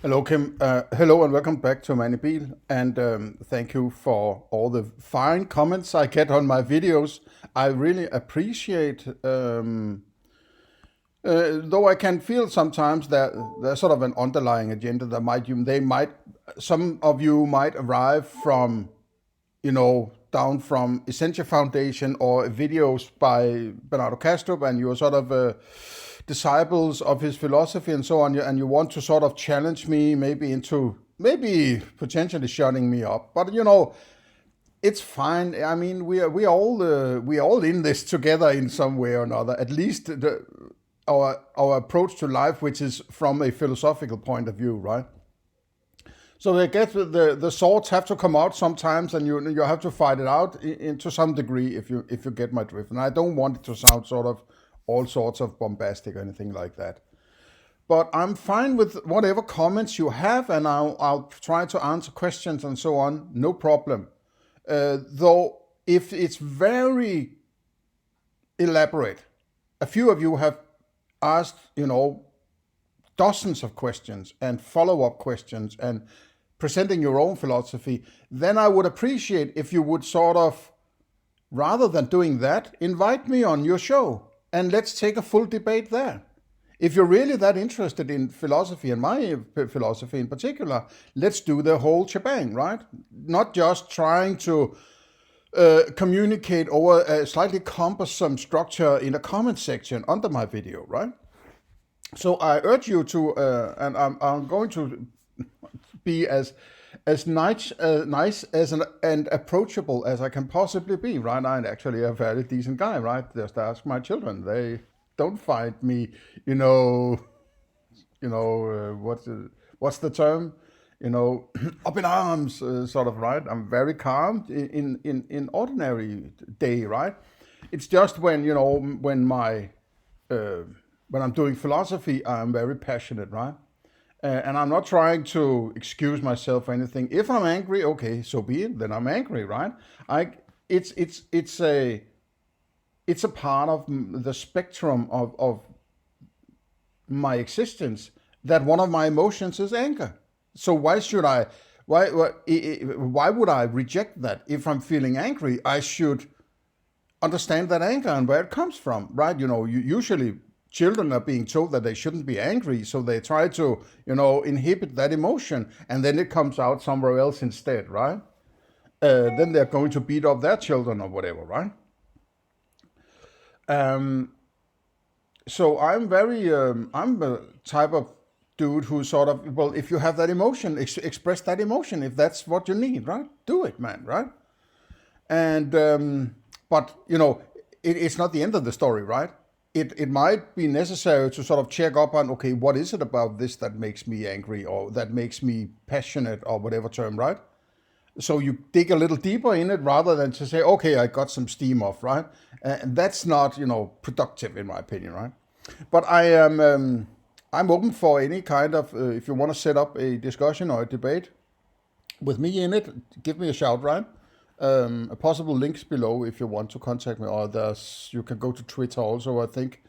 Hello, Kim. Hello, and welcome back to Manibil. And thank you for all the fine comments I get on my videos. I really appreciate. Though I can feel sometimes that there's sort of an underlying agenda that some of you might arrive from, down from Essentia Foundation or videos by Bernardo Kastrup, and you're sort of disciples of his philosophy and so on, and you want to sort of challenge me, maybe potentially shutting me up. But it's fine. I mean, we are all in this together in some way or another. At least our approach to life, which is from a philosophical point of view, right? So I guess the swords have to come out sometimes, and you have to fight it out to some degree if you get my drift. And I don't want it to sound sort of all sorts of bombastic or anything like that. But I'm fine with whatever comments you have, and I'll try to answer questions and so on. No problem. Though if it's very elaborate, a few of you have asked, dozens of questions and follow-up questions and presenting your own philosophy, then I would appreciate if you would sort of, rather than doing that, invite me on your show and let's take a full debate there. If you're really that interested in philosophy and my philosophy in particular, let's do the whole shebang, right? Not just trying to communicate over a slightly cumbersome structure in a comment section under my video, right? So I urge you to, and I'm going to be as nice as and approachable as I can possibly be, right? I'm actually a very decent guy, right? Just ask my children; they don't find me, what's the term, up in arms, sort of, right? I'm very calm in ordinary day, right? It's just when I'm doing philosophy, I'm very passionate, right? And I'm not trying to excuse myself or anything. If I'm angry, okay, so be it. Then I'm angry, right? I it's it's a part of the spectrum of my existence that one of my emotions is anger. So why would I reject that? If I'm feeling angry, I should understand that anger and where it comes from, right? Usually children are being told that they shouldn't be angry, so they try to, inhibit that emotion, and then it comes out somewhere else instead, right? Then they're going to beat up their children or whatever, right? Um, so I'm the type of dude who sort of, well, if you have that emotion, express that emotion. If that's what you need, right? Do it, man, right? And but it's not the end of the story, right? It might be necessary to sort of check up on, okay, what is it about this that makes me angry or that makes me passionate or whatever term, right? So you dig a little deeper in it rather than to say, okay, I got some steam off, right? And that's not, productive in my opinion, right? But I'm open for any kind of, if you want to set up a discussion or a debate with me in it, give me a shout, right? A possible links below if you want to contact me, or you can go to Twitter also, I think,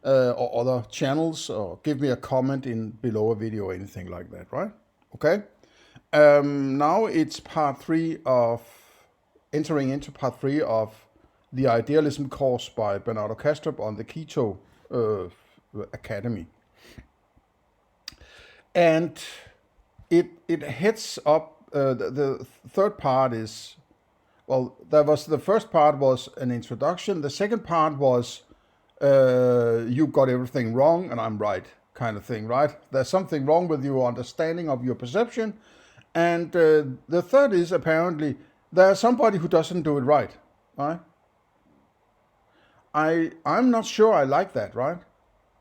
or other channels, or give me a comment in below a video or anything like that, right? Okay. Now it's entering into part three of the Idealism course by Bernardo Kastrup on the Keto Academy. And it heads up, the third part is, well, the first part was an introduction. The second part was, you got everything wrong and I'm right, kind of thing, right? There's something wrong with your understanding of your perception. And the third is apparently there's somebody who doesn't do it right, right? I'm not sure I like that, right?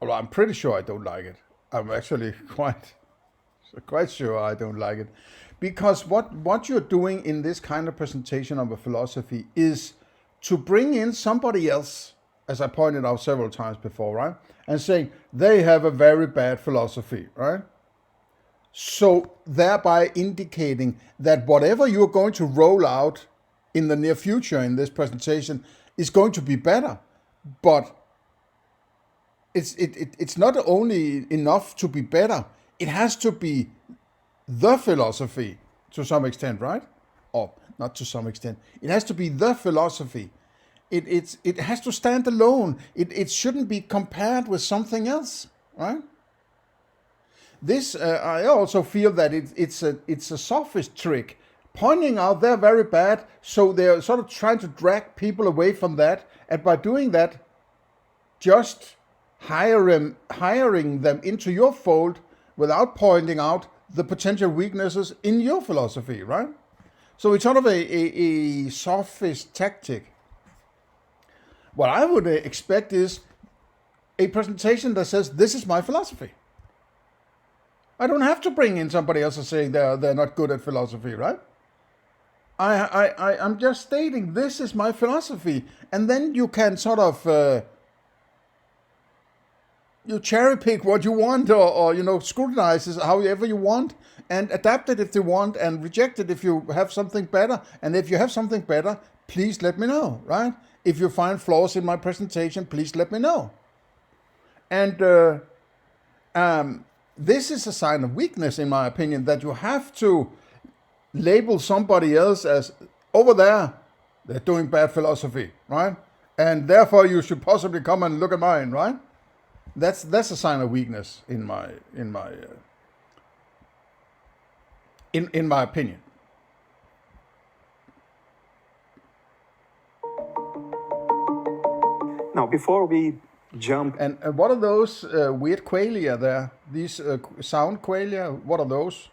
Well, I'm pretty sure I don't like it. I'm actually quite sure I don't like it, because what you're doing in this kind of presentation of a philosophy is to bring in somebody else, as I pointed out several times before, right? And saying they have a very bad philosophy, right? So thereby indicating that whatever you're going to roll out in the near future in this presentation is going to be better. But it's not only enough to be better, it has to be the philosophy to some extent, right? Or not to some extent. It has to be the philosophy. It has to stand alone. It shouldn't be compared with something else, right? This I also feel that it's a sophist trick, pointing out they're very bad, so they're sort of trying to drag people away from that, and by doing that, just hiring them into your fold without pointing out the potential weaknesses in your philosophy, right? So it's sort of a sophist tactic. What I would expect is a presentation that says, this is my philosophy. I don't have to bring in somebody else and saying they're not good at philosophy, right? I'm just stating this is my philosophy. And then you can sort of you cherry pick what you want, or scrutinize it however you want, and adapt it if you want, and reject it if you have something better. And if you have something better, please let me know, right? If you find flaws in my presentation, please let me know. And this is a sign of weakness, in my opinion, that you have to label somebody else as, over there, they're doing bad philosophy, right? And therefore you should possibly come and look at mine, right? That's a sign of weakness in my opinion. Now, before we jump, and what are those weird qualia there? These sound qualia. What are those?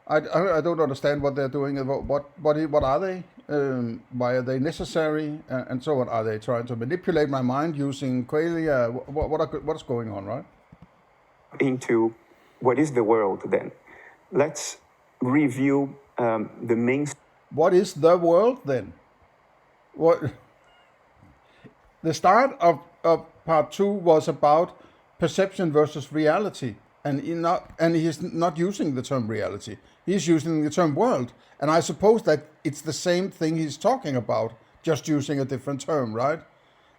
I don't understand what they're doing. What are they? Why are they necessary? And so on. Are they trying to manipulate my mind using qualia? What's going on, right? Into what is the world then? Let's review the main. What is the world then? What? The start of part 2 was about perception versus reality, and he's not using the term reality. He's using the term world, and I suppose that it's the same thing he's talking about, just using a different term, right?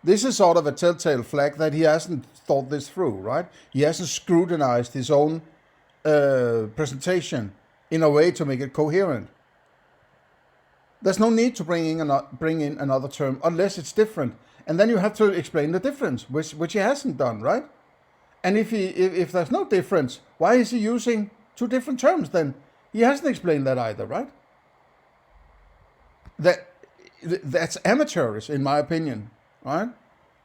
This is sort of a telltale flag that he hasn't thought this through, right? He hasn't scrutinized his own presentation in a way to make it coherent. There's no need to bring in another term unless it's different. And then you have to explain the difference, which he hasn't done, right? And if there's no difference, why is he using two different terms then? He hasn't explained that either, right? That's amateurish, in my opinion, right?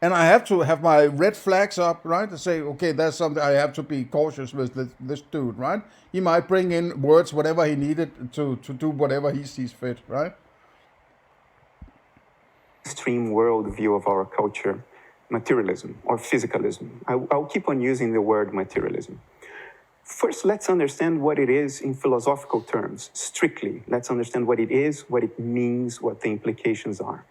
And I have to have my red flags up, right? To say, okay, there's something I have to be cautious with this dude, right? He might bring in words, whatever he needed to do whatever he sees fit, right? Extreme world view of our culture, materialism or physicalism. I'll keep on using the word materialism. First, let's understand what it is in philosophical terms, strictly. Let's understand what it is, what it means, what the implications are.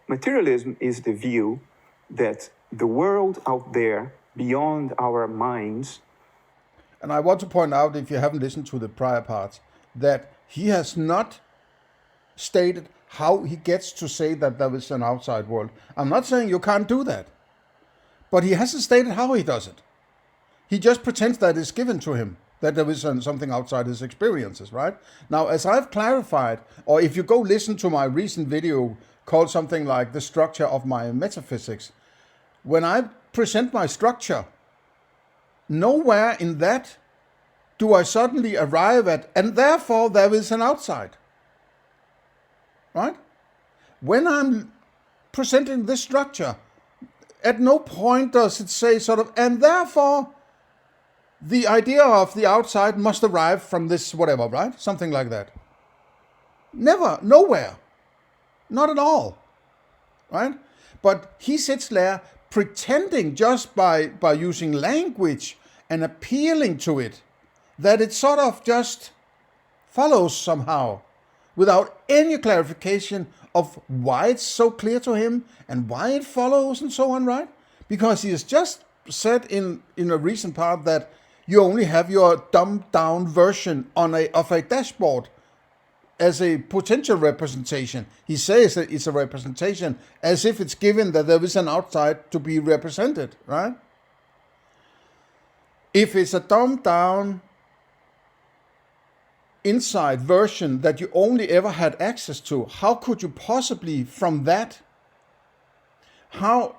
Materialism is the view that the world out there, beyond our minds. And I want to point out, if you haven't listened to the prior parts, that he has not stated how he gets to say that there is an outside world. I'm not saying you can't do that, but he hasn't stated how he does it. He just pretends that it's given to him, that there is something outside his experiences, right? Now, as I've clarified, or if you go listen to my recent video called something like The Structure of My Metaphysics, when I present my structure, nowhere in that do I suddenly arrive at, and therefore there is an outside. Right? When I'm presenting this structure, at no point does it say sort of, and therefore the idea of the outside must arrive from this whatever, right? Something like that. Never, nowhere. Not at all. Right? But he sits there pretending just by using language and appealing to it, that it sort of just follows somehow, without any clarification of why it's so clear to him and why it follows and so on, right? Because he has just said in a recent part that you only have your dumbed down version of a dashboard as a potential representation. He says that it's a representation as if it's given that there is an outside to be represented, right? If it's a dumbed down inside version that you only ever had access to, how could you possibly from that, how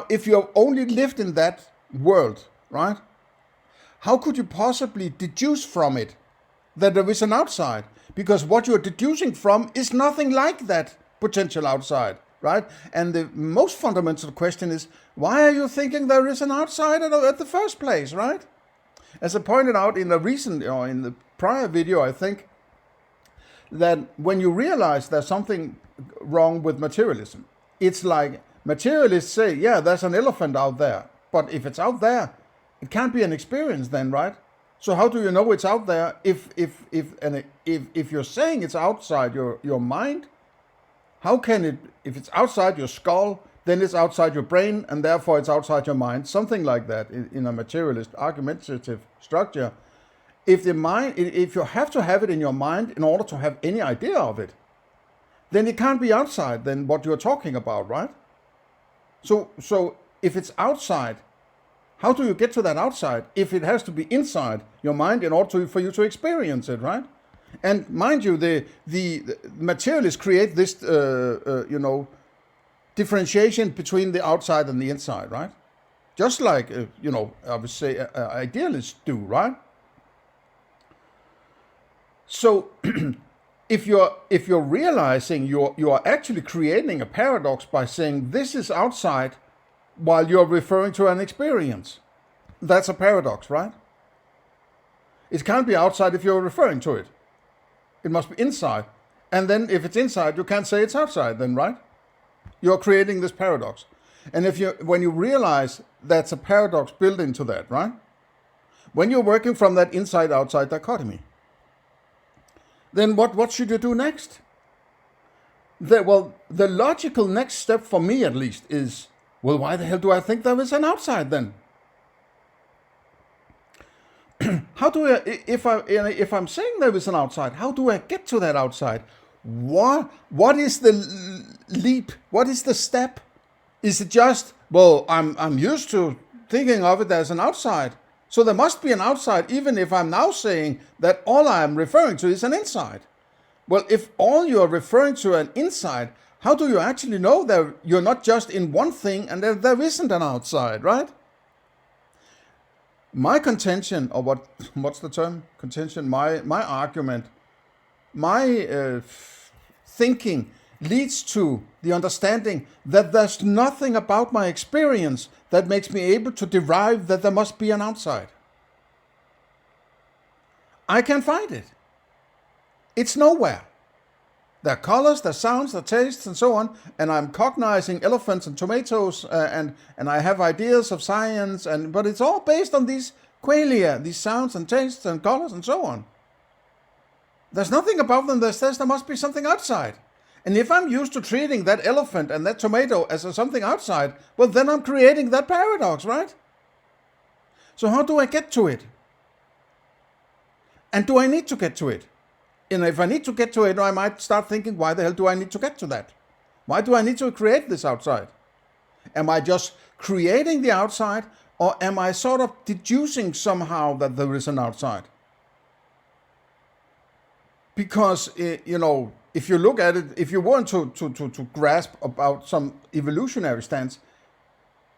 if you have only lived in that world, right? How could you possibly deduce from it that there is an outside? Because what you're deducing from is nothing like that potential outside, right? And the most fundamental question is, why are you thinking there is an outside at the first place, right? As I pointed out in the recent, or in the prior video, I think that when you realize there's something wrong with materialism, it's like materialists say, yeah, there's an elephant out there, but if it's out there, it can't be an experience then, right? So how do you know it's out there if you're saying it's outside your mind? How can it, if it's outside your skull, then it's outside your brain, and therefore it's outside your mind? Something like that in a materialist argumentative structure. If you have to have it in your mind in order to have any idea of it, then it can't be outside than what you're talking about, right? So if it's outside, how do you get to that outside if it has to be inside your mind in order for you to experience it, right? And mind you, the materialists create this, differentiation between the outside and the inside, right? Just like, I would say idealists do, right? So if you're realizing you are actually creating a paradox by saying this is outside while you're referring to an experience, that's a paradox, right? It can't be outside if you're referring to it. It must be inside. And then if it's inside, you can't say it's outside then, right? You're creating this paradox. And when you realize that's a paradox built into that, right? When you're working from that inside-outside dichotomy, then what should you do next? The logical next step for me at least is, well, why the hell do I think there is an outside then? How do I, if I'm saying there is an outside, how do I get to that outside? What is the leap? What is the step? Is it just, well, I'm used to thinking of it as an outside, so there must be an outside, even if I'm now saying that all I'm referring to is an inside? Well, if all you're referring to an inside, how do you actually know that you're not just in one thing and that there isn't an outside, right? My contention, or what's the term? Contention, my argument, my thinking leads to the understanding that there's nothing about my experience that makes me able to derive that there must be an outside. I can't find it. It's nowhere. There are colors, there are sounds, there are tastes, and so on, and I'm cognizing elephants and tomatoes, and I have ideas of science, but it's all based on these qualia, these sounds and tastes and colors and so on. There's nothing about them that says there must be something outside. And if I'm used to treating that elephant and that tomato as something outside, well, then I'm creating that paradox, right? So how do I get to it? And do I need to get to it? And if I need to get to it, I might start thinking, why the hell do I need to get to that? Why do I need to create this outside? Am I just creating the outside, or am I sort of deducing somehow that there is an outside? Because, if you look at it, if you want to grasp about some evolutionary stance,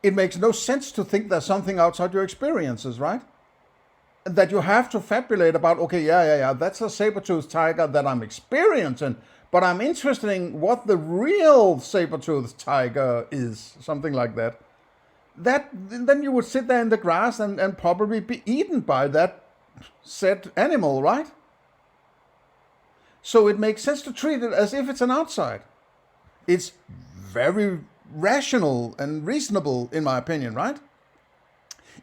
it makes no sense to think there's something outside your experiences, right? That you have to fabulate about, okay, yeah, that's a saber-toothed tiger that I'm experiencing, but I'm interested in what the real saber-toothed tiger is, something like that. Then you would sit there in the grass and probably be eaten by that said animal, right? So it makes sense to treat it as if it's an outside. It's very rational and reasonable, in my opinion, right?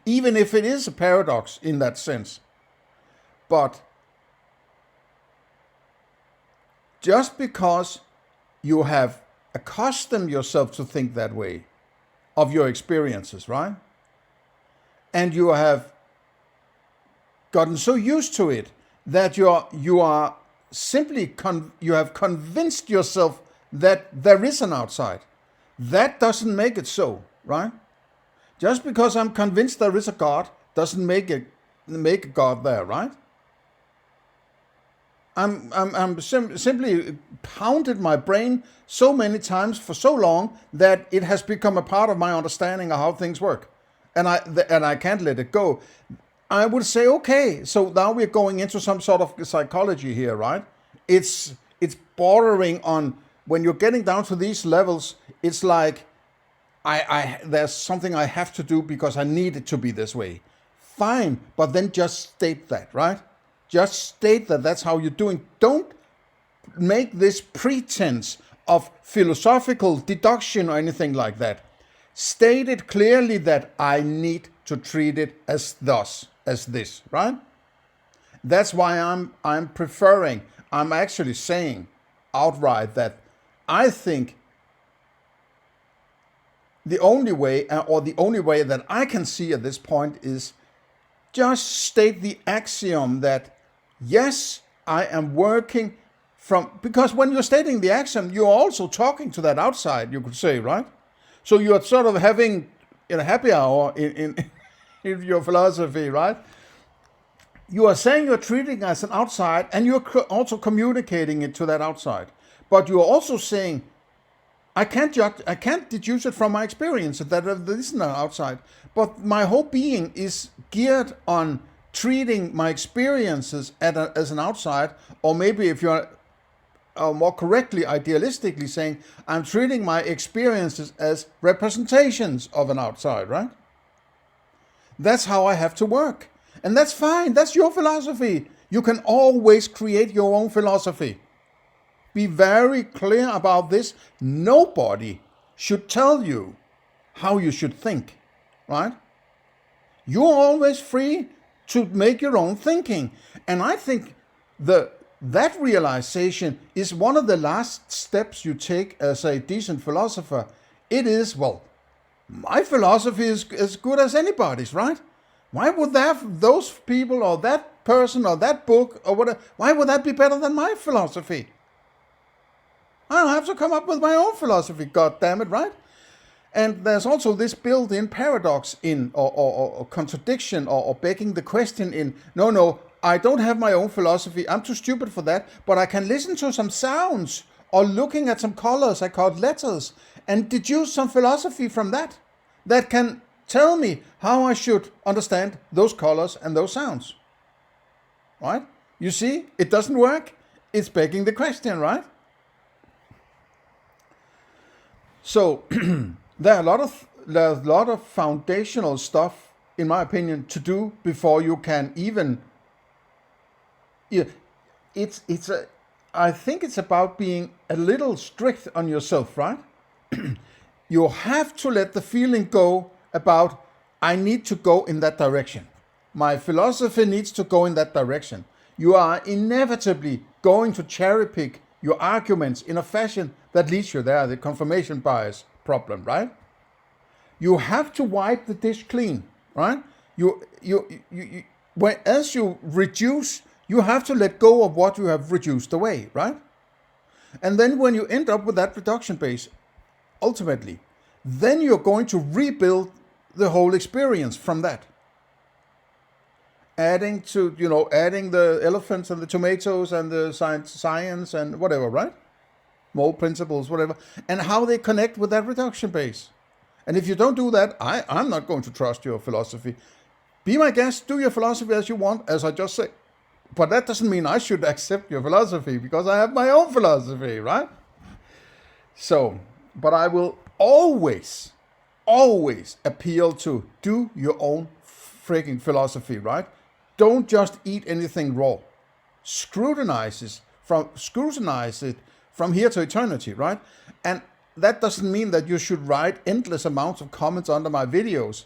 Even if it is a paradox in that sense. But just because you have accustomed yourself to think that way of your experiences, right? And you have gotten so used to it that you are simply you have convinced yourself that there is an outside. That doesn't make it so, right? Just because I'm convinced there is a God doesn't make a God there, right? simply pounded my brain so many times for so long that it has become a part of my understanding of how things work, and I can't let it go. I would say, okay, so now we're going into some sort of psychology here, right? It's bordering on, when you're getting down to these levels, it's like there's something I have to do because I need it to be this way. Fine, but then just state that, right? Just state that that's how you're doing. Don't make this pretense of philosophical deduction or anything like that. State it clearly that I need to treat it as thus, as this, right? That's why I'm actually saying outright that I think the only way that I can see at this point is just state the axiom that yes, I am working from, because when you're stating the axiom, you're also talking to that outside, you could say, right? So you're sort of having a happy hour in in your philosophy, right? You are saying you're treating as an outside, and you're also communicating it to that outside. But you're also saying, I can't deduce it from my experience that there isn't an outside. But my whole being is geared on treating my experiences as an outside, or maybe if you're more correctly, idealistically saying, I'm treating my experiences as representations of an outside, right? That's how I have to work. And that's fine. That's your philosophy. You can always create your own philosophy. Be very clear about this. Nobody should tell you how you should think, right? You're always free to make your own thinking. And I think that realization is one of the last steps you take as a decent philosopher. It is, well, my philosophy is as good as anybody's, right? Why would those people or that person or that book or whatever, why would that be better than my philosophy? I don't have to come up with my own philosophy, god damn it, right? And there's also this built-in paradox in, or contradiction, or begging the question in, no, I don't have my own philosophy, I'm too stupid for that, but I can listen to some sounds, or looking at some colors I call letters, and deduce some philosophy from that can tell me how I should understand those colors and those sounds. Right? You see, it doesn't work. It's begging the question, right? So there are a lot of foundational stuff, in my opinion, to do before you can even. Yeah, I think it's about being a little strict on yourself, right? You have to let the feeling go about, I need to go in that direction. My philosophy needs to go in that direction. You are inevitably going to cherry pick your arguments in a fashion that leads you there, the confirmation bias problem, right? You have to wipe the dish clean, right? As you reduce, you have to let go of what you have reduced away, right? And then when you end up with that reduction base, ultimately, then you're going to rebuild the whole experience from that. Adding the elephants and the tomatoes and the science and whatever, right? More principles, whatever, and how they connect with that reduction base. And if you don't do that, I'm not going to trust your philosophy. Be my guest, do your philosophy as you want, as I just said. But that doesn't mean I should accept your philosophy, because I have my own philosophy, right? So, but I will always appeal to do your own freaking philosophy, right? Don't just eat anything raw. Scrutinize it from here to eternity, right? And that doesn't mean that you should write endless amounts of comments under my videos.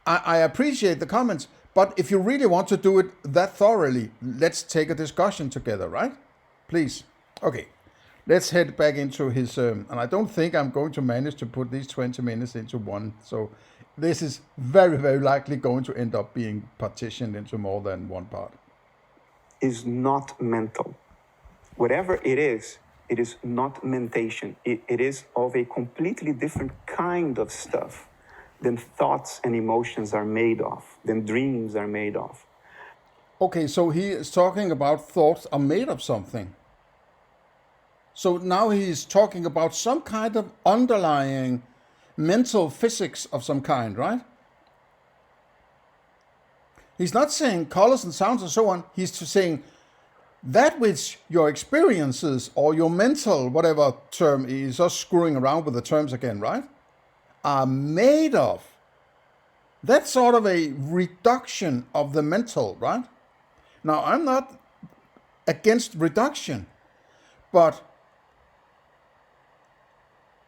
I appreciate the comments, but if you really want to do it that thoroughly, let's take a discussion together, right? Please. Okay, let's head back into his, and I don't think I'm going to manage to put these 20 minutes into one, so this is very, very likely going to end up being partitioned into more than one part. Is not mental. Whatever it is not mentation. It is of a completely different kind of stuff than thoughts and emotions are made of, than dreams are made of. Okay, so he is talking about thoughts are made of something. So now he's talking about some kind of underlying mental physics of some kind, right? He's not saying colors and sounds and so on. He's just saying that which your experiences or your mental, whatever term, is just screwing around with the terms again, right? Are made of. That's sort of a reduction of the mental, right? Now, I'm not against reduction, but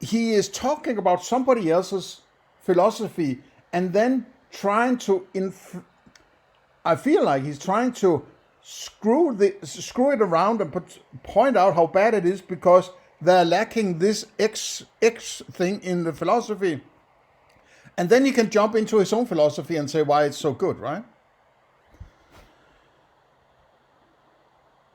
he is talking about somebody else's philosophy and then trying to I feel like he's trying to screw it around and point out how bad it is because they're lacking this X thing in the philosophy. And then he can jump into his own philosophy and say why it's so good, right?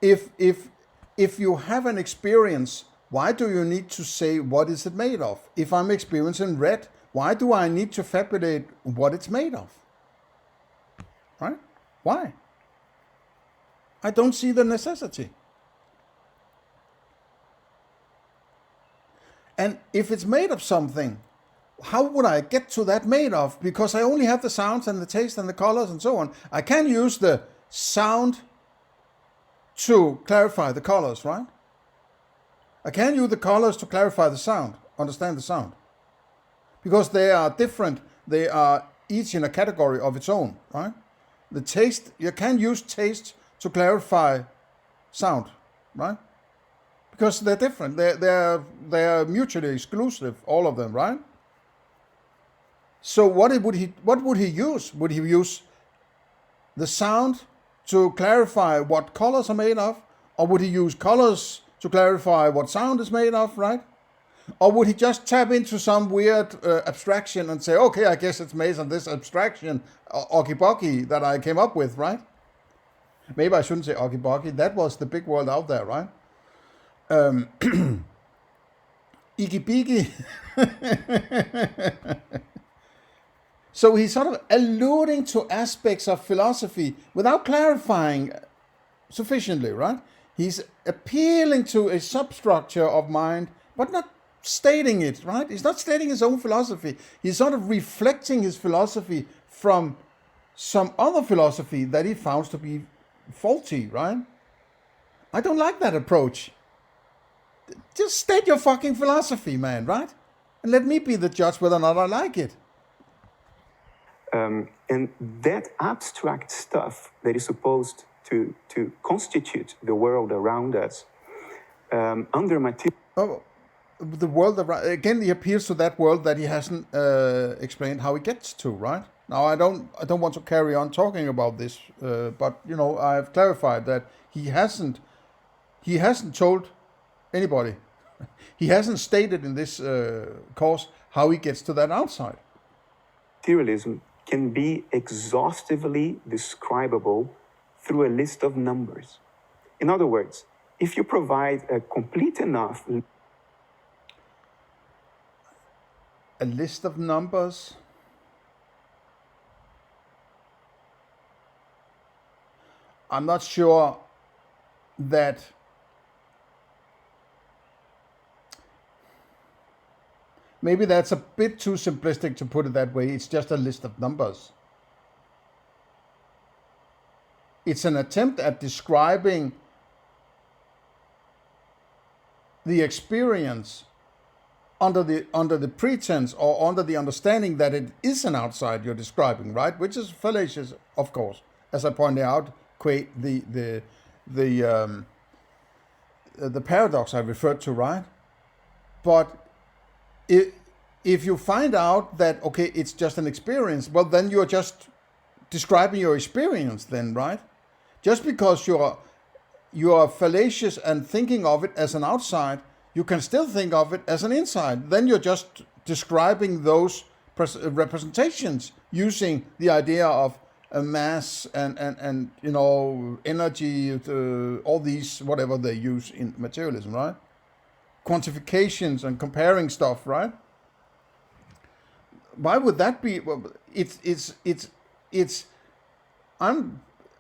If you have an experience, why do you need to say what is it made of? If I'm experiencing red, why do I need to fabricate what it's made of? Right? Why? I don't see the necessity. And if it's made of something, how would I get to that made of? Because I only have the sounds and the taste and the colors and so on. I can use the sound to clarify the colors, right? I can use the colors to clarify the sound, understand the sound. Because they are different, they are each in a category of its own, right? The taste, you can use taste to clarify sound, right? Because they're different, they're mutually exclusive, all of them, right? So what would he use? Would he use the sound to clarify what colors are made of? Or would he use colors to clarify what sound is made of, right? Or would he just tap into some weird abstraction and say, okay, I guess it's made of this abstraction, okiboki, that I came up with, right? Maybe I shouldn't say okiboki. That was the big world out there, right? Ikibiki. So he's sort of alluding to aspects of philosophy without clarifying sufficiently, right? He's appealing to a substructure of mind, but not stating it, right? He's not stating his own philosophy. He's sort of reflecting his philosophy from some other philosophy that he found to be faulty, right? I don't like that approach. Just state your fucking philosophy, man, right? And let me be the judge whether or not I like it. And that abstract stuff that is supposed to constitute the world around us, under material... Oh, the world around, again, he appeals to that world that he hasn't explained how he gets to, right? Now, I don't want to carry on talking about this, but you know, I've clarified that he hasn't told anybody. He hasn't stated in this course how he gets to that outside. Materialism can be exhaustively describable through a list of numbers. In other words, if you provide a complete enough... A list of numbers? I'm not sure that maybe that's a bit too simplistic to put it that way. It's just a list of numbers. It's an attempt at describing the experience under the pretense or under the understanding that it is an outside you're describing, right? Which is fallacious, of course, as I pointed out, the paradox I referred to, right? But if you find out that, okay, it's just an experience, well, then you're just describing your experience then, right? Just because you are fallacious and thinking of it as an outside, you can still think of it as an inside. Then you're just describing those representations using the idea of a mass and you know, energy, all these, whatever they use in materialism, right? Quantifications and comparing stuff, right? Why would that be? Well, it's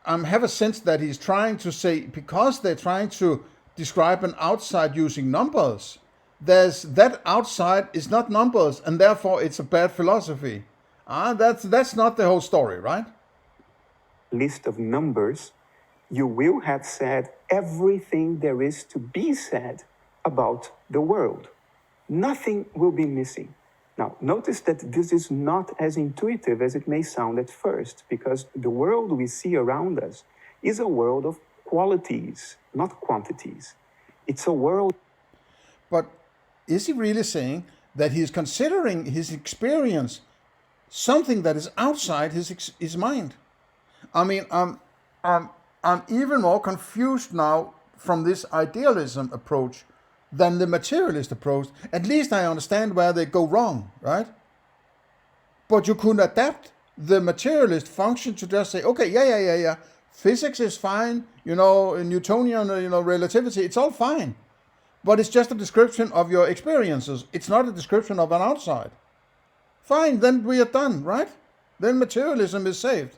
have a sense that he's trying to say, because they're trying to describe an outside using numbers, there's that outside is not numbers, and therefore it's a bad philosophy. That's not the whole story, right? List of numbers, you will have said everything there is to be said about the world. Nothing will be missing. Now, notice that this is not as intuitive as it may sound at first, because the world we see around us is a world of qualities, not quantities. It's a world. But is he really saying that he is considering his experience something that is outside his mind? I mean, I'm even more confused now from this idealism approach than the materialist approach. At least I understand where they go wrong, right? But you could adapt the materialist function to just say, okay, yeah. Physics is fine, Newtonian, relativity, it's all fine. But it's just a description of your experiences. It's not a description of an outside. Fine, then we are done, right? Then materialism is saved.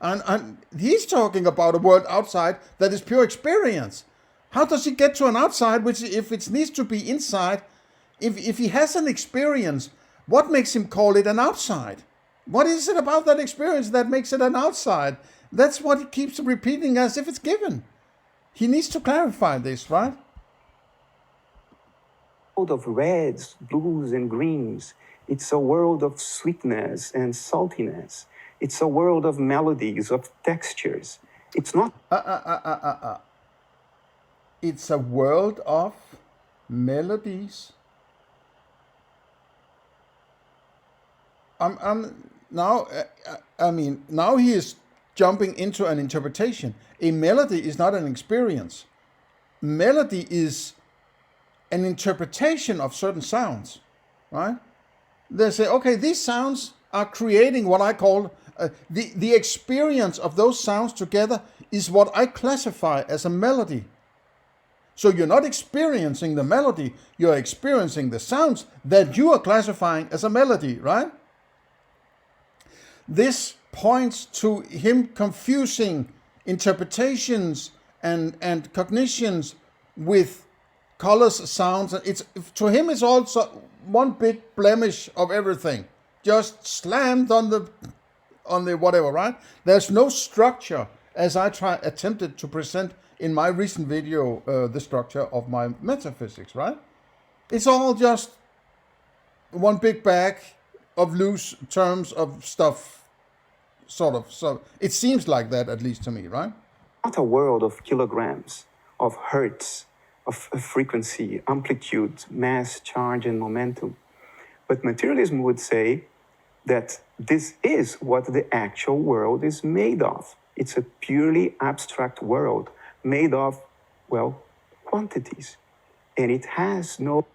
And he's talking about a world outside that is pure experience. How does he get to an outside which, if it needs to be inside, if he has an experience, what makes him call it an outside? What is it about that experience that makes it an outside? That's what he keeps repeating as if it's given. He needs to clarify this, right? World of reds, blues, and greens. It's a world of sweetness and saltiness. It's a world of melodies, of textures. It's not. It's a world of melodies. Now he is jumping into an interpretation. A melody is not an experience. Melody is an interpretation of certain sounds, right? They say, okay, these sounds are creating what I call the experience of those sounds together is what I classify as a melody. So you're not experiencing the melody, you're experiencing the sounds that you are classifying as a melody, right? This points to him confusing interpretations and cognitions with colors, sounds. To him it's also one big blemish of everything, just slammed on the whatever, right? There's no structure, as I attempted to present in my recent video, the structure of my metaphysics, right? It's all just one big bag of loose terms of stuff, sort of. So it seems like that, at least to me, right? Not a world of kilograms, of hertz, of frequency, amplitude, mass, charge, and momentum. But materialism would say that this is what the actual world is made of. It's a purely abstract world made of, well, quantities. And it has no...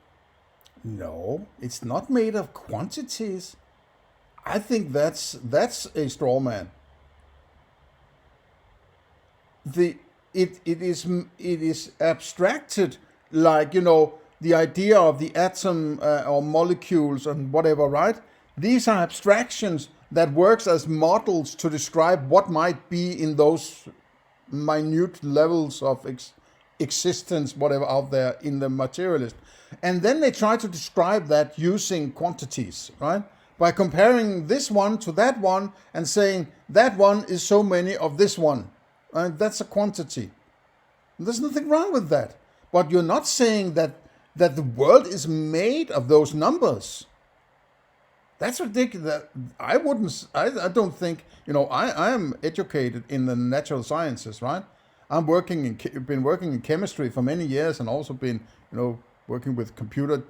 No, it's not made of quantities. I think that's a straw man. It is abstracted, like, the idea of the atom or molecules and whatever, right? These are abstractions that works as models to describe what might be in those minute levels of existence, whatever, out there in the materialist. And then they try to describe that using quantities, right? By comparing this one to that one and saying that one is so many of this one. Right? That's a quantity. There's nothing wrong with that. But you're not saying that the world is made of those numbers. That's ridiculous. I don't think, I am educated in the natural sciences, right? I've been working in chemistry for many years and also been, working with computer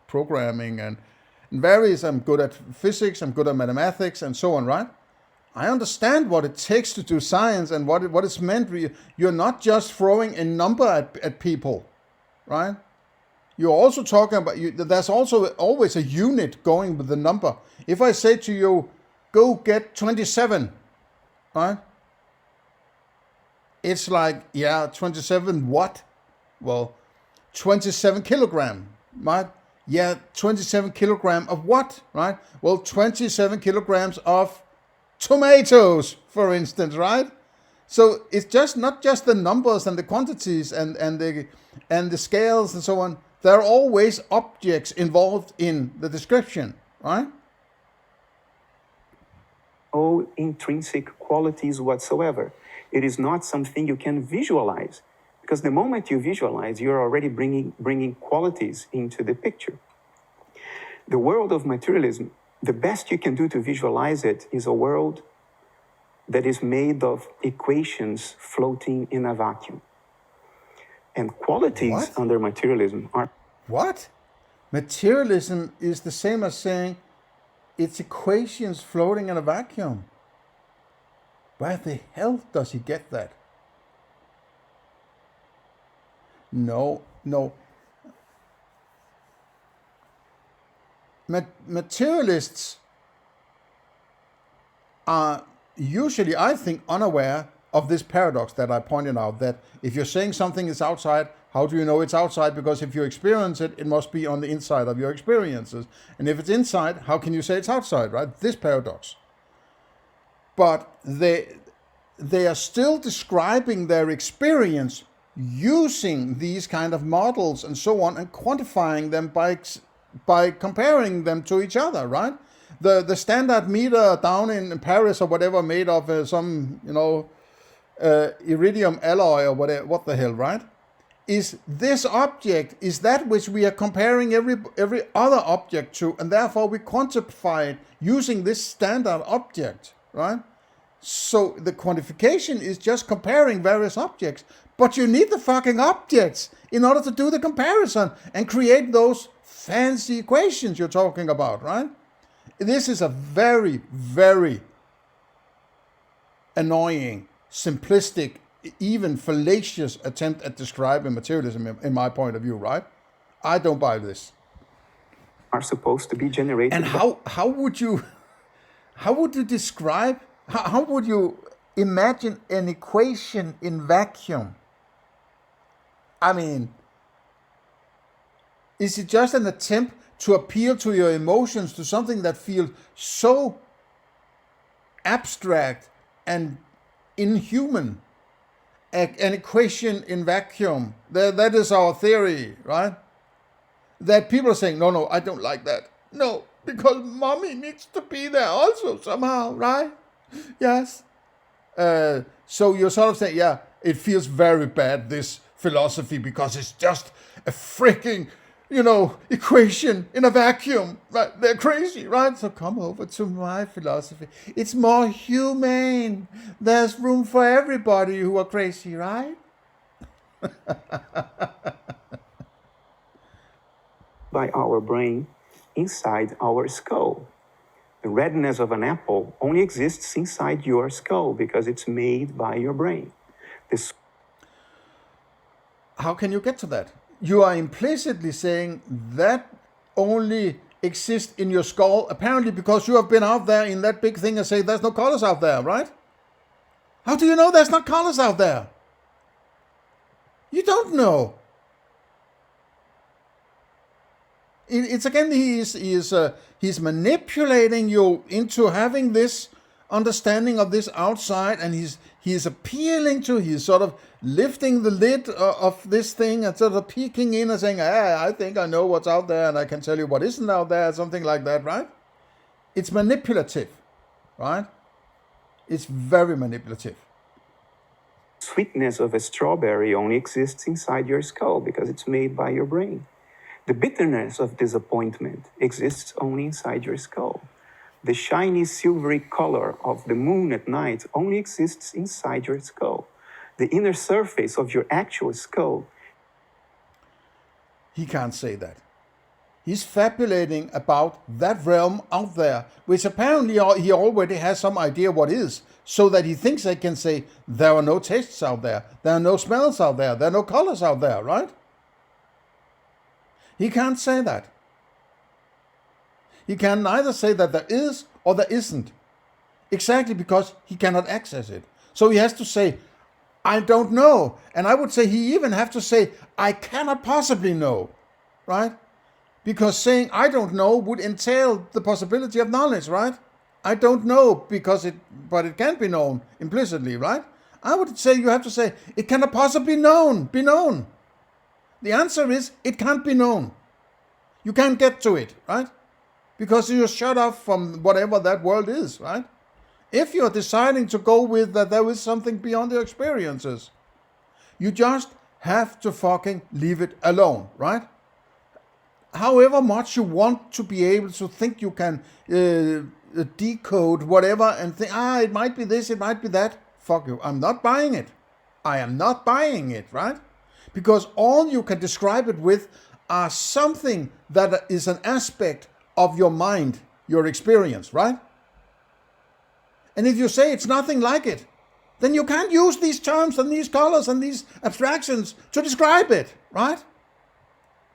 programming and various. I'm good at physics, I'm good at mathematics and so on, right? I understand what it takes to do science and what it's meant. You're not just throwing a number at people, right? You're also talking about, there's also always a unit going with the number. If I say to you, go get 27, right? It's like, yeah, 27 what? Well, 27 kilogram, right? Yeah, 27 kilogram of what, right? Well, 27 kilograms of tomatoes, for instance, right? So it's just not just the numbers and the quantities and the scales and so on. There are always objects involved in the description, right? No intrinsic qualities whatsoever. It is not something you can visualize, because the moment you visualize, you're already bringing qualities into the picture. The world of materialism, the best you can do to visualize it is a world that is made of equations floating in a vacuum. And qualities under materialism are... What? Materialism is the same as saying it's equations floating in a vacuum. Where the hell does he get that? No. Materialists are usually, I think, unaware of this paradox that I pointed out, that if you're saying something is outside, how do you know it's outside? Because if you experience it, it must be on the inside of your experiences. And if it's inside, how can you say it's outside, right? This paradox. But they are still describing their experience using these kind of models and so on, and quantifying them by comparing them to each other, right? The standard meter down in Paris or whatever, made of some iridium alloy or whatever, what the hell, right? Is this object, is that which we are comparing every other object to, and therefore we quantify it using this standard object, right? So the quantification is just comparing various objects, but you need the fucking objects in order to do the comparison and create those fancy equations you're talking about, right? This is a very, very annoying, simplistic, even fallacious attempt at describing materialism in my point of view, right? I don't buy this. Are supposed to be generated. And how would you describe, how would you imagine an equation in vacuum? I mean, is it just an attempt to appeal to your emotions, to something that feels so abstract and inhuman? An equation in vacuum. That is our theory, right? That people are saying, no, I don't like that. No, because mommy needs to be there also somehow, right? Yes. So you're sort of saying, yeah, it feels very bad, this philosophy, because it's just a freaking, equation in a vacuum. Right? They're crazy, right? So come over to my philosophy. It's more humane. There's room for everybody who are crazy, right? By our brain inside our skull. The redness of an apple only exists inside your skull because it's made by your brain. How can you get to that? You are implicitly saying that only exists in your skull, apparently because you have been out there in that big thing and say there's no colors out there, right? How do you know there's not colors out there? You don't know. It's again, he's manipulating you into having this understanding of this outside, and he's appealing to, he's sort of lifting the lid of this thing and sort of peeking in and saying, I think I know what's out there and I can tell you what isn't out there, something like that, right? It's manipulative, right? It's very manipulative. Sweetness of a strawberry only exists inside your skull because it's made by your brain. The bitterness of disappointment exists only inside your skull. The shiny silvery color of the moon at night only exists inside your skull. The inner surface of your actual skull. He can't say that. He's fabulating about that realm out there, which apparently he already has some idea what is, so that he thinks they can say, there are no tastes out there are no smells out there are no colors out there, right? He can't say that. He can neither say that there is or there isn't, exactly because he cannot access it. So he has to say, I don't know. And I would say he even have to say, I cannot possibly know, right? Because saying I don't know would entail the possibility of knowledge, right? I don't know but it can be known implicitly, right? I would say you have to say it cannot possibly be known. The answer is it can't be known. You can't get to it, right? Because you're shut off from whatever that world is, right? If you're deciding to go with that there is something beyond your experiences, you just have to fucking leave it alone, right? However much you want to be able to think you can decode whatever and think, it might be this, it might be that. Fuck you. I'm not buying it. I am not buying it, right? Because all you can describe it with are something that is an aspect of your mind, your experience, right? And if you say it's nothing like it, then you can't use these terms and these colors and these abstractions to describe it, right?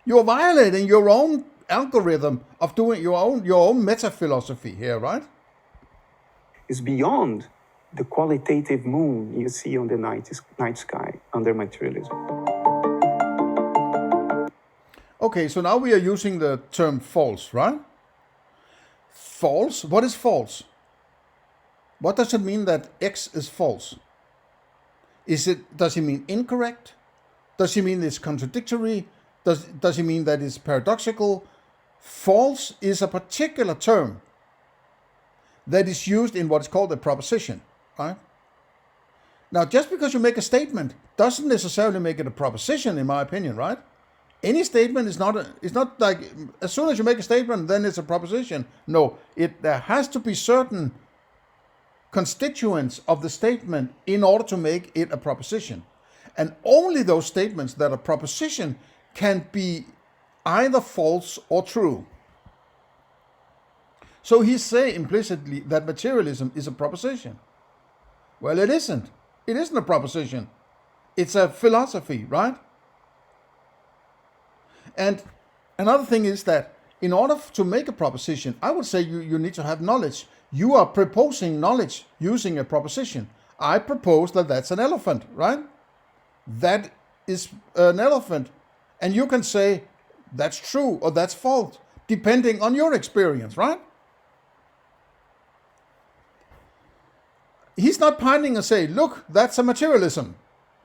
You're violating your own algorithm of doing your own meta-philosophy here, right? Is beyond the qualitative moon you see on the night sky under materialism. Okay, so now we are using the term false, right? False? What is false? What does it mean that X is false? Does it mean incorrect? Does it mean it's contradictory? Does it mean that it's paradoxical? False is a particular term that is used in what is called a proposition, right? Now, just because you make a statement doesn't necessarily make it a proposition, in my opinion, right? Any statement is not like, as soon as you make a statement, then it's a proposition. No, there has to be certain constituents of the statement in order to make it a proposition. And only those statements that are proposition can be either false or true. So he say implicitly that materialism is a proposition. Well, it isn't. It isn't a proposition. It's a philosophy, right? And another thing is that in order to make a proposition, I would say you need to have knowledge. You are proposing knowledge using a proposition. I propose that that's an elephant, right? That is an elephant. And you can say that's true or that's false, depending on your experience, right? He's not pointing and say, look, that's a materialism.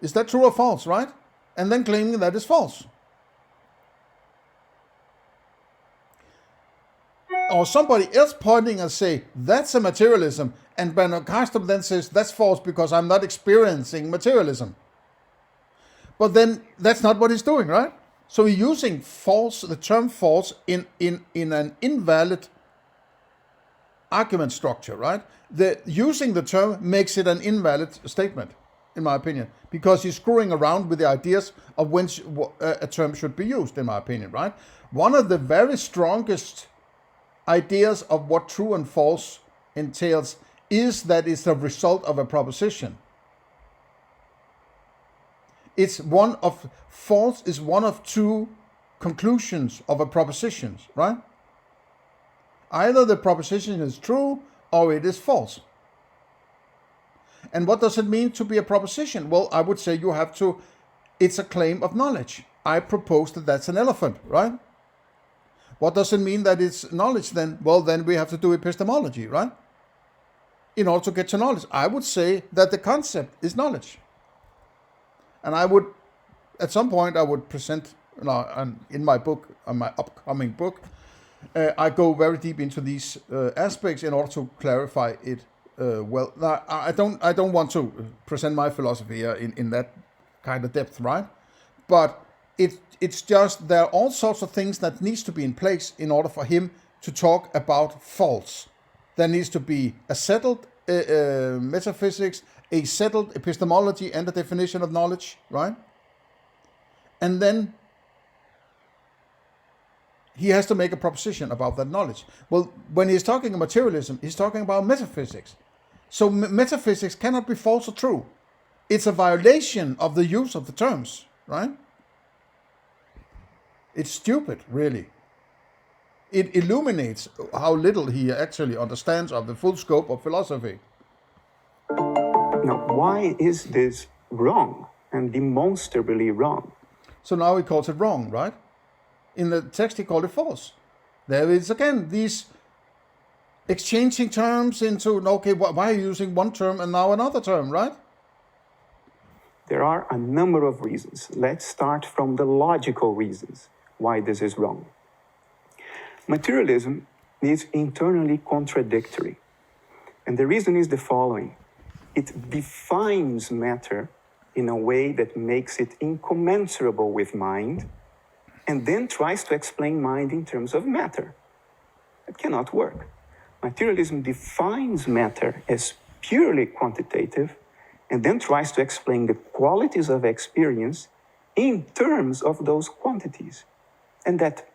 Is that true or false, right? And then claiming that is false. Or somebody else pointing and say, that's a materialism. And Bernardo Kastrup then says, that's false because I'm not experiencing materialism. But then that's not what he's doing, right? So he's using false, the term false, in an invalid argument structure, right? Using the term makes it an invalid statement, in my opinion, because he's screwing around with the ideas of when a term should be used, in my opinion, right? One of the very strongest ideas of what true and false entails is that it's a result of a proposition. False is one of two conclusions of a proposition, right? Either the proposition is true or it is false. And what does it mean to be a proposition? Well, I would say it's a claim of knowledge. I propose that that's an elephant, right? What does it mean that it's knowledge then? Well, then we have to do epistemology, right? In order to get to knowledge. I would say that the concept is knowledge. And at some point, I would present, in my book, my upcoming book, I go very deep into these aspects in order to clarify it well. Now, I don't want to present my philosophy here in that kind of depth, right? But it's just there are all sorts of things that needs to be in place in order for him to talk about false. There needs to be a settled metaphysics, a settled epistemology and a definition of knowledge, right? And then he has to make a proposition about that knowledge. Well, when he's talking about materialism, he's talking about metaphysics. So metaphysics cannot be false or true. It's a violation of the use of the terms, right? It's stupid, really. It illuminates how little he actually understands of the full scope of philosophy. Now, why is this wrong and demonstrably wrong? So now he calls it wrong, right? In the text he called it false. There is again these exchanging terms into, okay, why are you using one term and now another term, right? There are a number of reasons. Let's start from the logical reasons why this is wrong. Materialism is internally contradictory. And the reason is the following. It defines matter in a way that makes it incommensurable with mind, and then tries to explain mind in terms of matter. It cannot work. Materialism defines matter as purely quantitative, and then tries to explain the qualities of experience in terms of those quantities. And that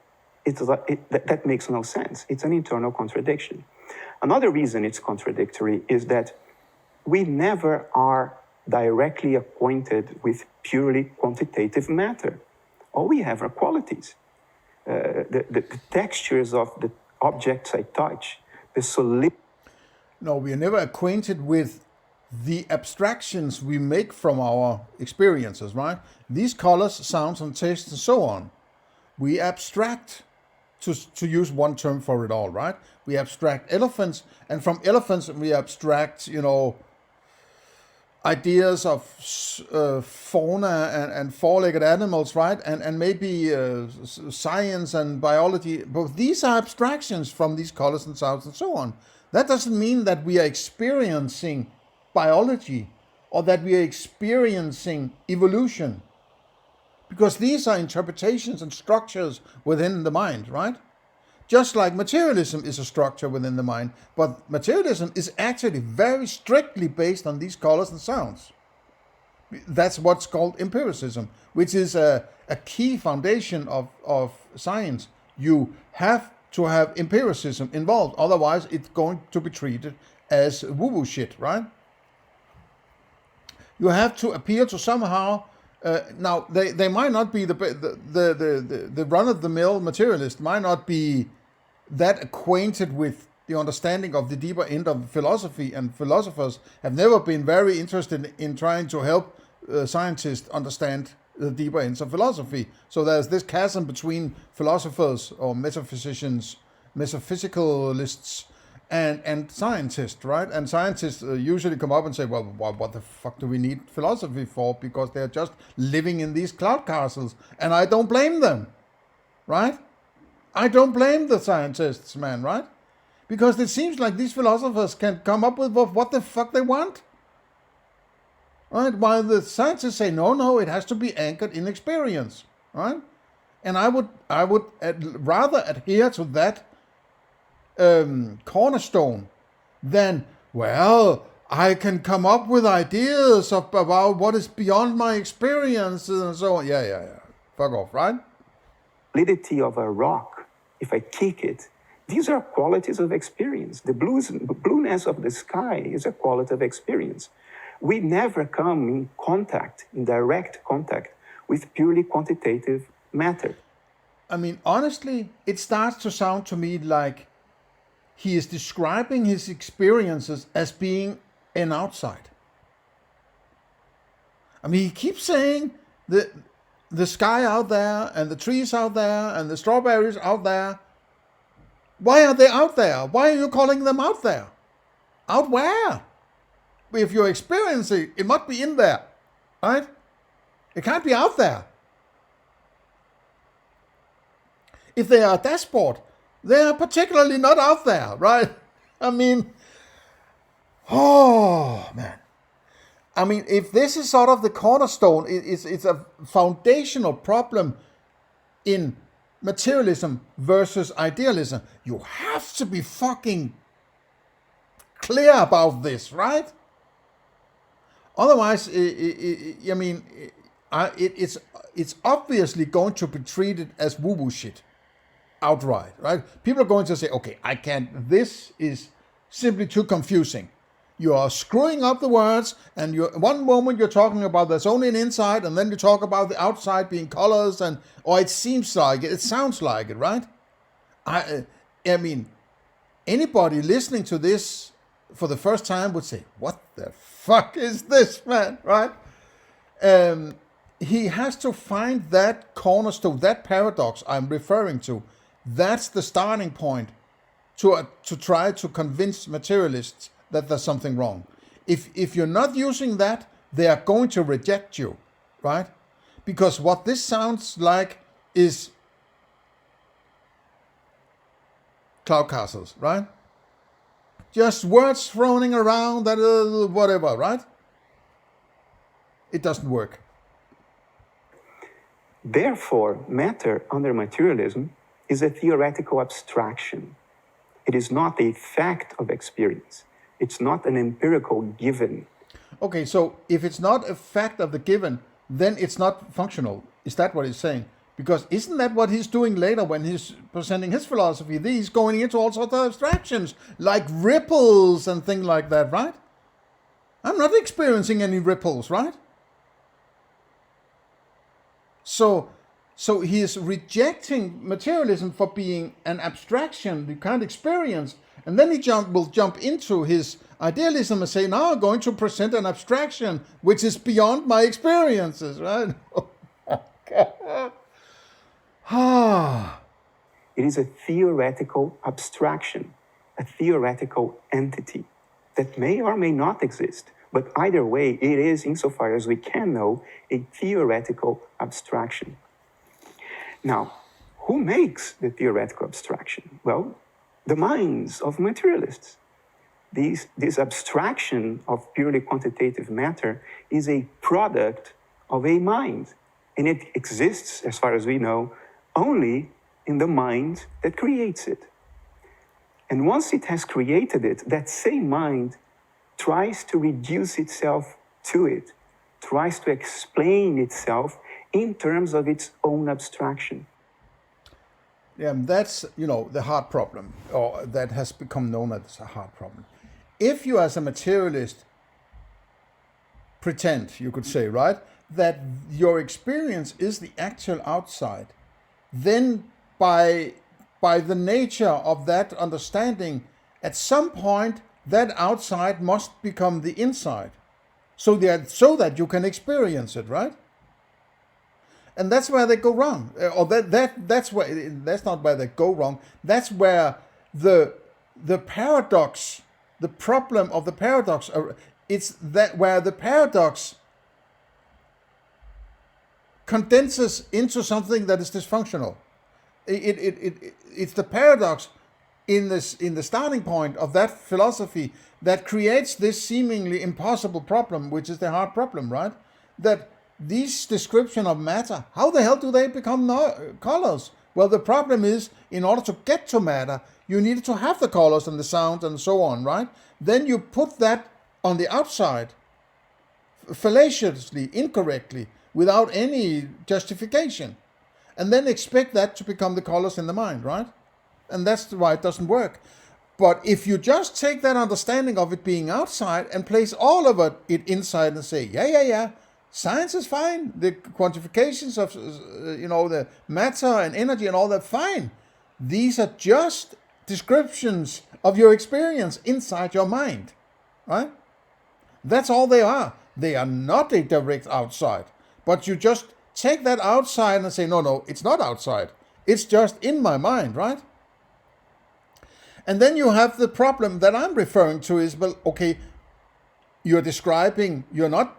makes no sense. It's an internal contradiction. Another reason it's contradictory is that we never are directly acquainted with purely quantitative matter. All we have are qualities. The textures of the objects I touch, the solidity. No, we are never acquainted with the abstractions we make from our experiences, right? These colors, sounds, and tastes, and so on. We abstract, to use one term for it all, right? We abstract elephants, and from elephants we abstract, ideas of fauna and four-legged animals, right? And maybe science and biology. But these are abstractions from these colors and sounds and so on. That doesn't mean that we are experiencing biology or that we are experiencing evolution. Because these are interpretations and structures within the mind, right? Just like materialism is a structure within the mind, but materialism is actually very strictly based on these colors and sounds. That's what's called empiricism, which is a key foundation of science. You have to have empiricism involved, otherwise it's going to be treated as woo-woo shit, right? You have to appear to somehow. Now, they might not be the run-of-the-mill materialist, might not be that acquainted with the understanding of the deeper end of philosophy, and philosophers have never been very interested in trying to help scientists understand the deeper ends of philosophy. So there's this chasm between philosophers or metaphysicians, metaphysicalists, and scientists, right? And scientists usually come up and say, well, what the fuck do we need philosophy for? Because they're just living in these cloud castles. And I don't blame them, right? I don't blame the scientists, man, right? Because it seems like these philosophers can come up with what the fuck they want. Right? While the scientists say, no, it has to be anchored in experience, right? And I would rather adhere to that cornerstone than, well, I can come up with ideas about what is beyond my experience and so on. Yeah. Fuck off, right? Solidity of a rock, if I kick it, these are qualities of experience. The blueness of the sky is a quality of experience. We never come in direct contact with purely quantitative matter. I mean, honestly, it starts to sound to me like he is describing his experiences as being an outside. I mean, he keeps saying the sky out there and the trees out there and the strawberries out there. Why are they out there? Why are you calling them out there? Out where? If you're experiencing, it must be in there, right? It can't be out there. If they are a dashboard, they are particularly not out there, right? I mean, oh, man. I mean, if this is sort of the cornerstone, it's a foundational problem in materialism versus idealism. You have to be fucking clear about this, right? Otherwise, it's obviously going to be treated as woo-woo shit. Outright, right? People are going to say, okay, I can't, this is simply too confusing. You are screwing up the words, and one moment you're talking about there's only an inside, and then you talk about the outside being colors, or it seems like it sounds like it, right? I mean, anybody listening to this for the first time would say, what the fuck is this, man, right? He has to find that cornerstone, that paradox I'm referring to. That's the starting point to try to convince materialists that there's something wrong. If you're not using that, they are going to reject you, right? Because what this sounds like is cloud castles, right? Just words thrown around, that whatever, right? It doesn't work. Therefore, matter under materialism is a theoretical abstraction. It is not a fact of experience. It's not an empirical given. Okay, so if it's not a fact of the given, then it's not functional. Is that what he's saying? Because isn't that what he's doing later when he's presenting his philosophy? He's going into all sorts of abstractions, like ripples and things like that, right? I'm not experiencing any ripples, right? So he is rejecting materialism for being an abstraction you can't experience. And then he will jump into his idealism and say, now I'm going to present an abstraction which is beyond my experiences, right? It is a theoretical abstraction, a theoretical entity that may or may not exist. But either way, it is, insofar as we can know, a theoretical abstraction. Now, who makes the theoretical abstraction? Well, the minds of materialists. This abstraction of purely quantitative matter is a product of a mind. And it exists, as far as we know, only in the mind that creates it. And once it has created it, that same mind tries to reduce itself to it, tries to explain itself in terms of its own abstraction. Yeah, that's, the hard problem, or that has become known as a hard problem. If you as a materialist pretend, you could say, right, that your experience is the actual outside, then by the nature of that understanding, at some point, that outside must become the inside, so that you can experience it, right? And that's where they go wrong, or that's not where they go wrong. That's where the paradox, the problem of the paradox, it's that where the paradox condenses into something that is dysfunctional. It's the paradox in the starting point of that philosophy that creates this seemingly impossible problem, which is the hard problem, right? That these description of matter, how the hell do they become colors? Well, the problem is, in order to get to matter, you needed to have the colors and the sounds and so on, right? Then you put that on the outside, fallaciously, incorrectly, without any justification, and then expect that to become the colors in the mind, right? And that's why it doesn't work. But if you just take that understanding of it being outside and place all of it inside and say, yeah, science is fine, the quantifications of the matter and energy and all that, fine. These are just descriptions of your experience inside your mind, right? That's all they are. They are not a direct outside. But you just take that outside and say, no, it's not outside. It's just in my mind, right? And then you have the problem that I'm referring to is, well, okay, you're not,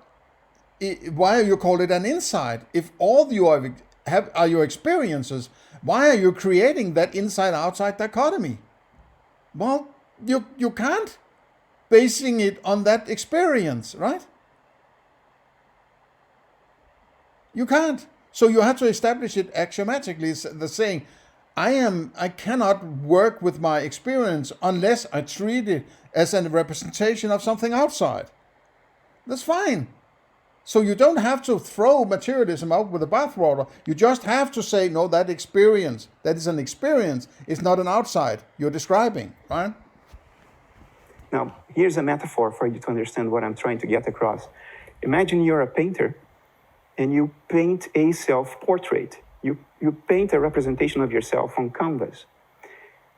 why are you call it an inside? If all you are your experiences, why are you creating that inside-outside dichotomy? Well, you can't, basing it on that experience, right? You can't. So you have to establish it axiomatically, the saying, I cannot work with my experience unless I treat it as a representation of something outside. That's fine. So you don't have to throw materialism out with the bathwater. You just have to say, no, that experience, that is an experience, is not an outside you're describing, right? Now, here's a metaphor for you to understand what I'm trying to get across. Imagine you're a painter and you paint a self-portrait. You paint a representation of yourself on canvas.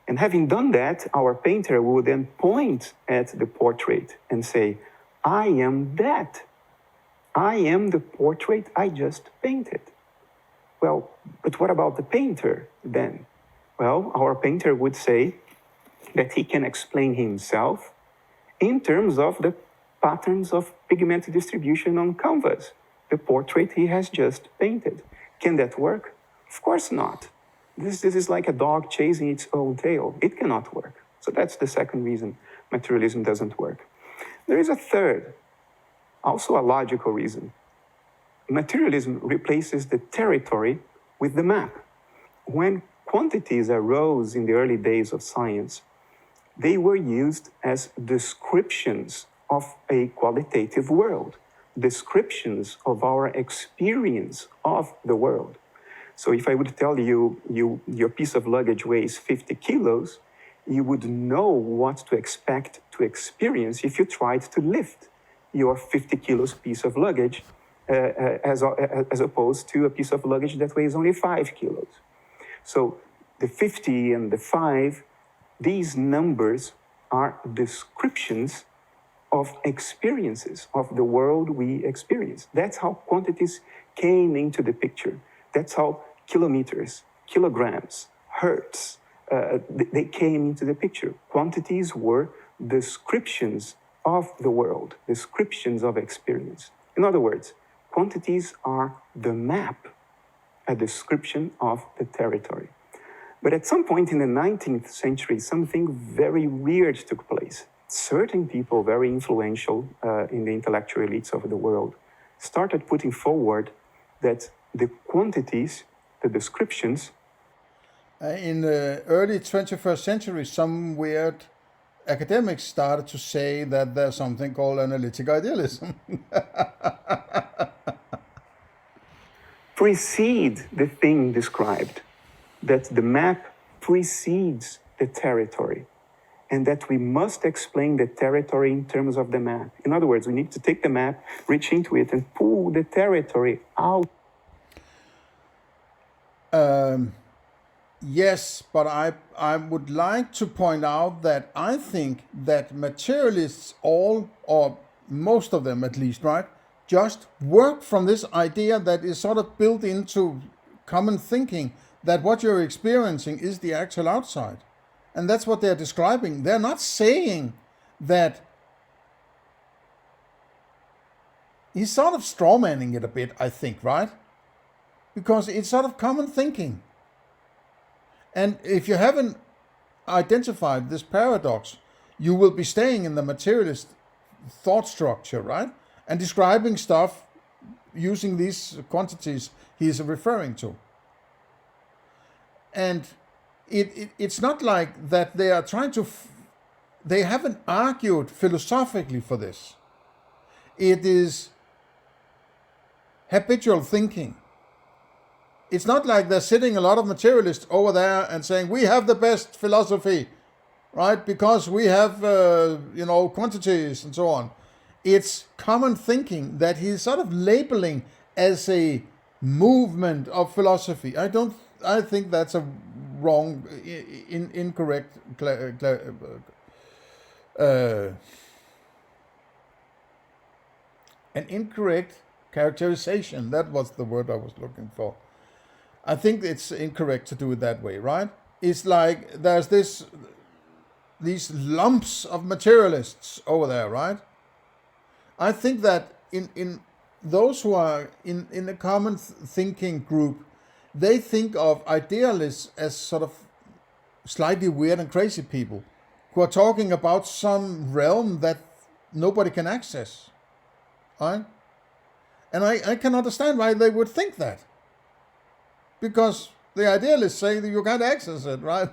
And having done that, our painter will then point at the portrait and say, I am that. I am the portrait I just painted. Well, but what about the painter then? Well, our painter would say, that he can explain himself in terms of the patterns of pigment distribution on canvas, the portrait he has just painted. Can that work? Of course not. This is like a dog chasing its own tail. It cannot work. So that's the second reason materialism doesn't work. There is a third, also a logical reason. Materialism replaces the territory with the map. When quantities arose in the early days of science, they were used as descriptions of a qualitative world, descriptions of our experience of the world. So if I would tell you, your piece of luggage weighs 50 kilos, you would know what to expect to experience if you tried to lift your 50 kilos piece of luggage as opposed to a piece of luggage that weighs only 5 kilos. So the 50 and the 5, these numbers are descriptions of experiences of the world we experience. That's how quantities came into the picture. That's how kilometers, kilograms, hertz, they came into the picture. Quantities were descriptions of the world, descriptions of experience. In other words, quantities are the map, a description of the territory. But at some point in the 19th century, something very weird took place. Certain people, very influential in the intellectual elites of the world, started putting forward that the quantities, the descriptions... In the early 21st century, some weird academics started to say that there's something called analytic idealism. precede the thing described, that the map precedes the territory, and that we must explain the territory in terms of the map. In other words, we need to take the map, reach into it, and pull the territory out. Yes, but I would like to point out that I think that materialists, all or most of them at least, right, just work from this idea that is sort of built into common thinking that what you're experiencing is the actual outside. And that's what they're describing. They're not saying that. He's sort of strawmanning it a bit, I think, right? Because it's sort of common thinking. And if you haven't identified this paradox, you will be staying in the materialist thought structure, right? And describing stuff using these quantities he is referring to. And it's not like that they are trying to... They haven't argued philosophically for this. It is habitual thinking. It's not like they're sitting a lot of materialists over there and saying, we have the best philosophy, right? Because we have, quantities and so on. It's common thinking that he's sort of labeling as a movement of philosophy. I think that's a wrong, incorrect, an incorrect characterization. That was the word I was looking for. I think it's incorrect to do it that way, right? It's like there's these lumps of materialists over there, right? I think that in those who are in the common thinking group, they think of idealists as sort of slightly weird and crazy people who are talking about some realm that nobody can access, right? And I can understand why they would think that. Because the idealists say that you can't access it, right?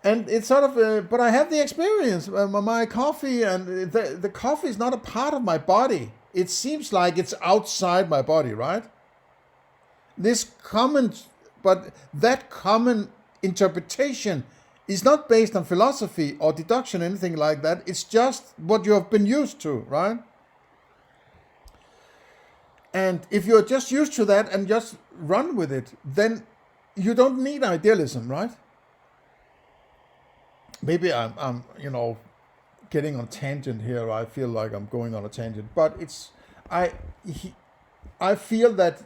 And it's sort of, but I have the experience. My coffee, and the coffee is not a part of my body. It seems like it's outside my body, right? But that common interpretation is not based on philosophy or deduction, anything like that. It's just what you have been used to, right? And if you're just used to that and just run with it, then you don't need idealism, right? Maybe I'm getting on tangent here. I feel like I'm going on a tangent, but I feel that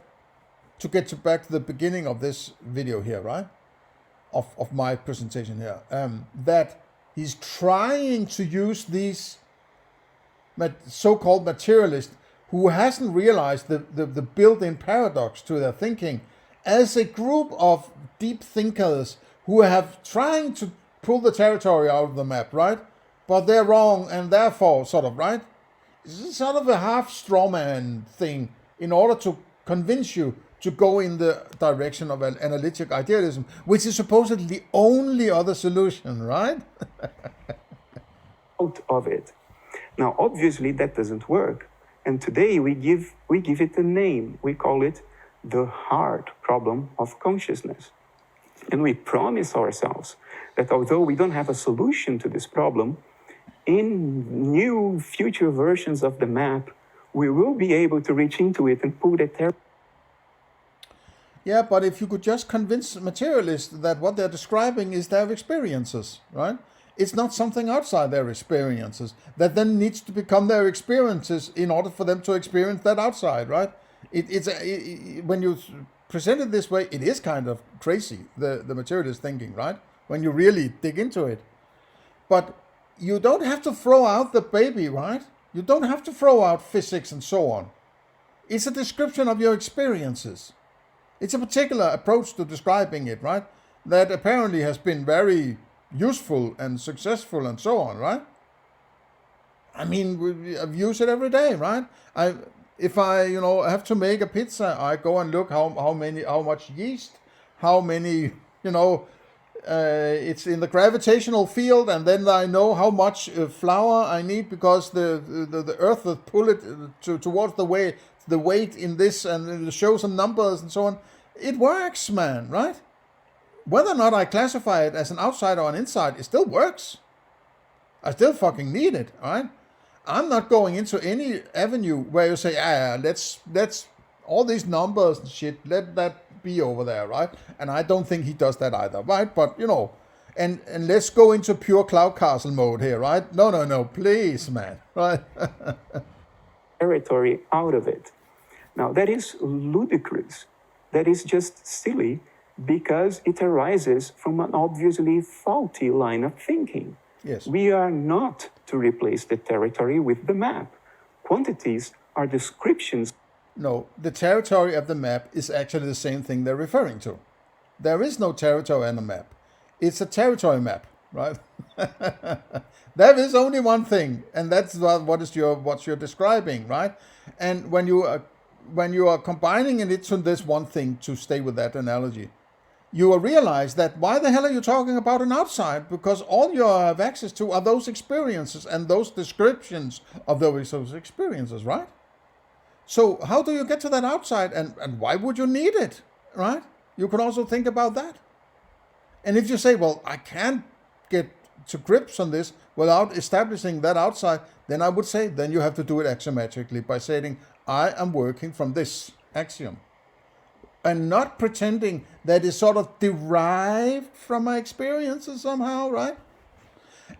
to get back to the beginning of this video here, right? of my presentation here, that he's trying to use these so-called materialists who hasn't realized the built-in paradox to their thinking as a group of deep thinkers who have trying to pull the territory out of the map, right? But they're wrong, and therefore, sort of, right? It's sort of a half straw man thing in order to convince you to go in the direction of an analytic idealism, which is supposedly the only other solution, right? Out of it. Now, obviously, that doesn't work. And today we give it a name. We call it the hard problem of consciousness. And we promise ourselves that although we don't have a solution to this problem, in new future versions of the map, we will be able to reach into it and pull the Yeah, but if you could just convince materialists that what they're describing is their experiences, right? It's not something outside their experiences that then needs to become their experiences in order for them to experience that outside, right? When you present it this way, it is kind of crazy, the materialist thinking, right? When you really dig into it. But you don't have to throw out the baby, right? You don't have to throw out physics and so on. It's a description of your experiences. It's a particular approach to describing it, right? That apparently has been very useful and successful and so on, right? I mean, I've used it every day, right? If I have to make a pizza, I go and look how much yeast, how many, it's in the gravitational field, and then I know how much flour I need because the earth will pull it towards the weight in this, and it shows some numbers and so on. It works, man, right? Whether or not I classify it as an outside or an inside, it still works. I still fucking need it, right? I'm not going into any avenue where you say, let's all these numbers and shit, let that be over there, right? And I don't think he does that either, right? But, and let's go into pure cloud castle mode here, right? No, please, man, right? territory out of it. Now, that is ludicrous. That is just silly because it arises from an obviously faulty line of thinking. Yes. We are not to replace the territory with the map. Quantities are descriptions. No, the territory of the map is actually the same thing they're referring to. There is no territory on the map. It's a territory map, right? There is only one thing, and that's what you're describing, right? And when you are combining it into this one thing, to stay with that analogy, you will realize that why the hell are you talking about an outside? Because all you have access to are those experiences and those descriptions of those experiences, right? So how do you get to that outside, and why would you need it, right? You can also think about that. And if you say, well, I can't get to grips on this without establishing that outside, then I would say, then you have to do it axiomatically by saying, I am working from this axiom. And not pretending that it's sort of derived from my experiences somehow, right?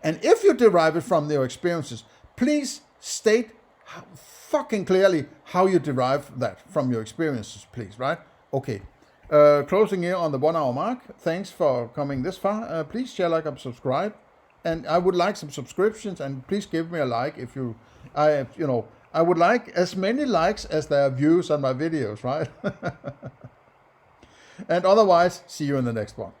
And if you derive it from your experiences, please state fucking clearly how you derive that from your experiences, please, right? Okay. Closing here on the 1 hour mark. Thanks for coming this far. Please share, like, and subscribe. And I would like some subscriptions, and please give me a like if you, I would like as many likes as there are views on my videos, right? And otherwise, see you in the next one.